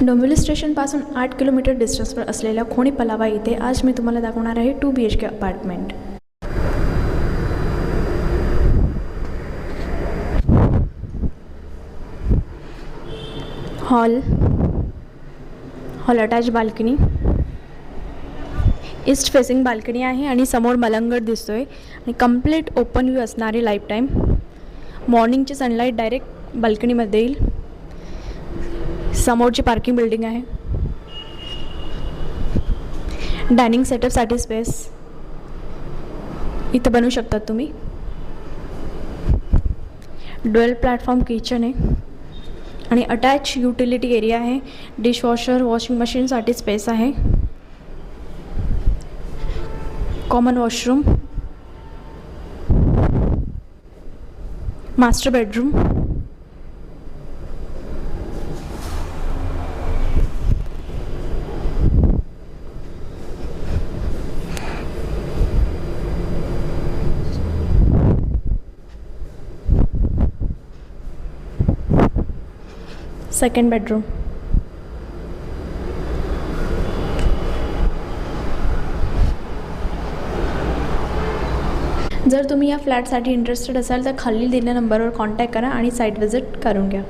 डोंबिवली स्टेशनपासून 8 किलोमीटर डिस्टन्सवर असलेल्या खोणी पलावा इथे आज मी तुम्हाला दाखवणार आहे 2 BHK apartment. Hall attach balcony, east facing balcony आहे आणि समोर मलंगड दिसतोय आणि कंप्लीट ओपन व्ह्यू असणारे लाईफ टाईम। मॉर्निंगची सनलाईट डायरेक्ट बाल्कनीमध्ये येईल। समोरची पार्किंग बिल्डिंग आहे। डायनिंग सेटअपसाठी स्पेस इथं बनवू शकतात तुम्ही। ड्युअल प्लॅटफॉर्म किचन आहे आणि अटॅच युटिलिटी एरिया आहे। डिशवॉशर, वॉशिंग मशीनसाठी स्पेस आहे। Common washroom, master bedroom, second bedroom. जर तुम्ही या फ्लॅटसाठी इंटरेस्टेड असाल तर खाली दिलेल्या नंबरवर कॉन्टॅक्ट करा आणि साईट व्हिजिट करून घ्या।